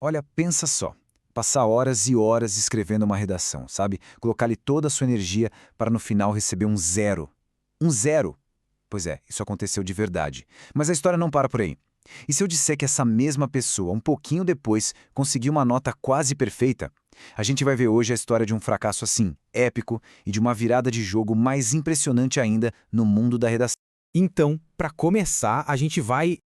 Olha, pensa só. Passar horas e horas escrevendo uma redação, sabe? Colocar ali toda a sua energia para no final receber um zero. Um zero! Pois é, isso aconteceu de verdade. Mas a história não para por aí. E se eu disser que essa mesma pessoa, um pouquinho depois, conseguiu uma nota quase perfeita? A gente vai ver hoje a história de um fracasso assim, épico, e de uma virada de jogo mais impressionante ainda no mundo da redação. Então, para começar, a gente vai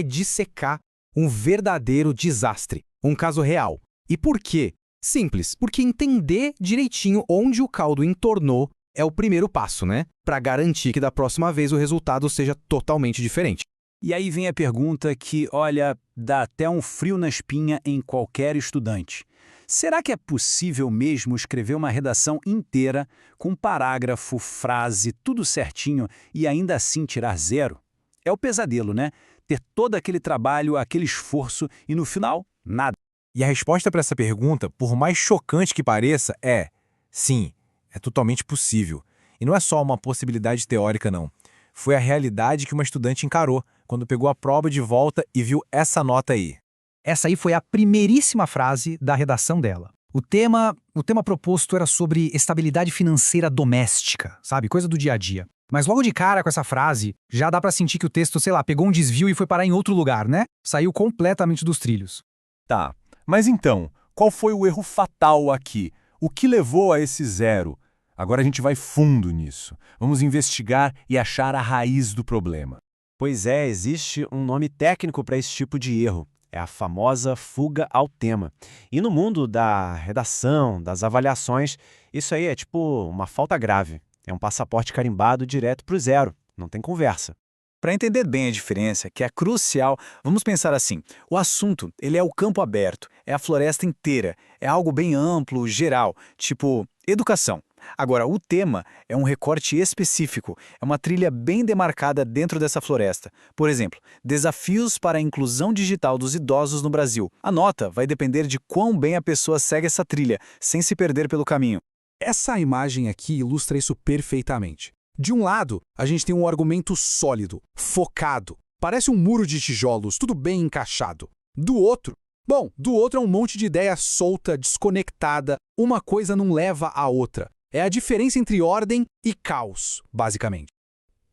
dissecar um verdadeiro desastre, um caso real. E por quê? Simples, porque entender direitinho onde o caldo entornou é o primeiro passo, né? Para garantir que da próxima vez o resultado seja totalmente diferente. E aí vem a pergunta que, olha, dá até um frio na espinha em qualquer estudante. Será que é possível mesmo escrever uma redação inteira, com parágrafo, frase, tudo certinho e ainda assim tirar zero? É o pesadelo, né? Ter todo aquele trabalho, aquele esforço e no final, nada. E a resposta para essa pergunta, por mais chocante que pareça, é sim, é totalmente possível. E não é só uma possibilidade teórica, não. Foi a realidade que uma estudante encarou quando pegou a prova de volta e viu essa nota aí. Essa aí foi a primeiríssima frase da redação dela. O tema proposto era sobre estabilidade financeira doméstica, sabe? Coisa do dia a dia. Mas logo de cara com essa frase, já dá pra sentir que o texto, sei lá, pegou um desvio e foi parar em outro lugar, né? Saiu completamente dos trilhos. Tá, mas então, qual foi o erro fatal aqui? O que levou a esse zero? Agora a gente vai fundo nisso. Vamos investigar e achar a raiz do problema. Pois é, existe um nome técnico para esse tipo de erro. É a famosa fuga ao tema. E no mundo da redação, das avaliações, isso aí é tipo uma falta grave. É um passaporte carimbado direto para o zero. Não tem conversa. Para entender bem a diferença, que é crucial, vamos pensar assim. O assunto, ele é o campo aberto, é a floresta inteira, é algo bem amplo, geral, tipo educação. Agora, o tema é um recorte específico, é uma trilha bem demarcada dentro dessa floresta. Por exemplo, desafios para a inclusão digital dos idosos no Brasil. A nota vai depender de quão bem a pessoa segue essa trilha, sem se perder pelo caminho. Essa imagem aqui ilustra isso perfeitamente. De um lado, a gente tem um argumento sólido, focado. Parece um muro de tijolos, tudo bem encaixado. Do outro é um monte de ideia solta, desconectada. Uma coisa não leva à outra. É a diferença entre ordem e caos, basicamente.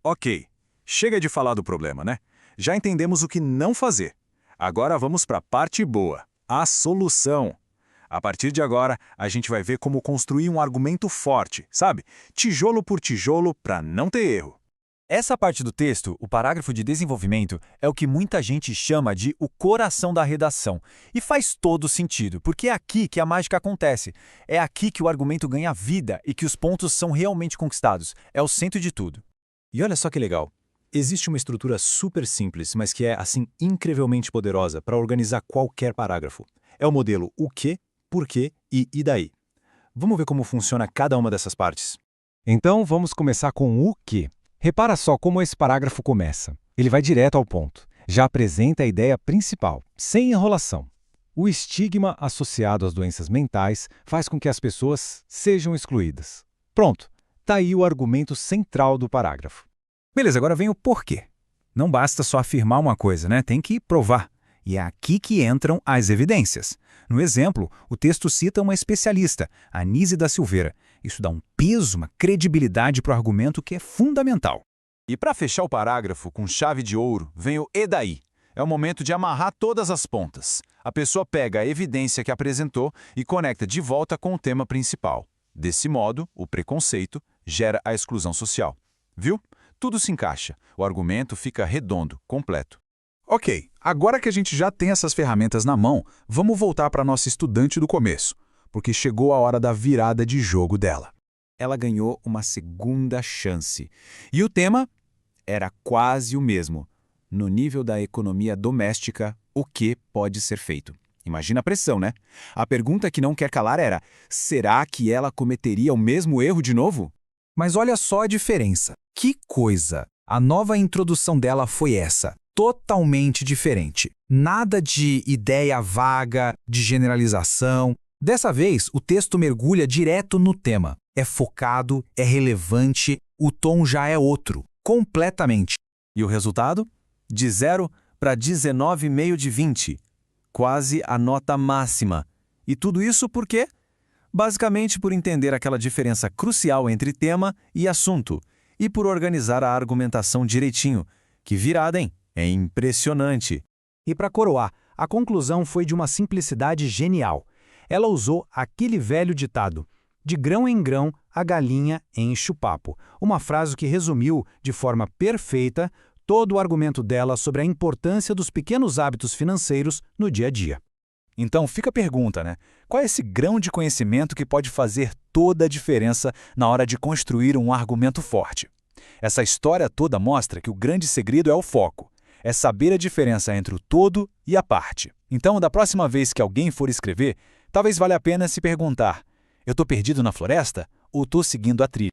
Ok, chega de falar do problema, né? Já entendemos o que não fazer. Agora vamos para a parte boa, a solução. A partir de agora, a gente vai ver como construir um argumento forte, sabe? Tijolo por tijolo para não ter erro. Essa parte do texto, o parágrafo de desenvolvimento, é o que muita gente chama de o coração da redação. E faz todo sentido, porque é aqui que a mágica acontece. É aqui que o argumento ganha vida e que os pontos são realmente conquistados. É o centro de tudo. E olha só que legal. Existe uma estrutura super simples, mas que é, assim, incrivelmente poderosa para organizar qualquer parágrafo. É o modelo o quê, por quê e daí. Vamos ver como funciona cada uma dessas partes. Então, vamos começar com o quê. Repara só como esse parágrafo começa. Ele vai direto ao ponto. Já apresenta a ideia principal, sem enrolação. O estigma associado às doenças mentais faz com que as pessoas sejam excluídas. Pronto, tá aí o argumento central do parágrafo. Beleza, agora vem o porquê. Não basta só afirmar uma coisa, né? Tem que provar. E é aqui que entram as evidências. No exemplo, o texto cita uma especialista, Anísia da Silveira. Isso dá um peso, uma credibilidade para o argumento que é fundamental. E para fechar o parágrafo com chave de ouro, vem o e daí. É o momento de amarrar todas as pontas. A pessoa pega a evidência que apresentou e conecta de volta com o tema principal. Desse modo, o preconceito gera a exclusão social. Viu? Tudo se encaixa. O argumento fica redondo, completo. Ok, agora que a gente já tem essas ferramentas na mão, vamos voltar para a nossa estudante do começo, porque chegou a hora da virada de jogo dela. Ela ganhou uma segunda chance. E o tema era quase o mesmo. No nível da economia doméstica, o que pode ser feito? Imagina a pressão, né? A pergunta que não quer calar era: será que ela cometeria o mesmo erro de novo? Mas olha só a diferença. Que coisa! A nova introdução dela foi essa. Totalmente diferente. Nada de ideia vaga, de generalização. Dessa vez, o texto mergulha direto no tema. É focado, é relevante, o tom já é outro, completamente. E o resultado? De 0 para 19,5 de 20. quase a nota máxima. E tudo isso por quê? Basicamente por entender aquela diferença crucial entre tema e assunto, e por organizar a argumentação direitinho. Que virada, hein? É impressionante. E para coroar, a conclusão foi de uma simplicidade genial. Ela usou aquele velho ditado: de grão em grão, a galinha enche o papo. Uma frase que resumiu, de forma perfeita, todo o argumento dela sobre a importância dos pequenos hábitos financeiros no dia a dia. Então fica a pergunta, né? Qual é esse grão de conhecimento que pode fazer toda a diferença na hora de construir um argumento forte? Essa história toda mostra que o grande segredo é o foco. É saber a diferença entre o todo e a parte. Então, da próxima vez que alguém for escrever, talvez valha a pena se perguntar: eu estou perdido na floresta ou estou seguindo a trilha?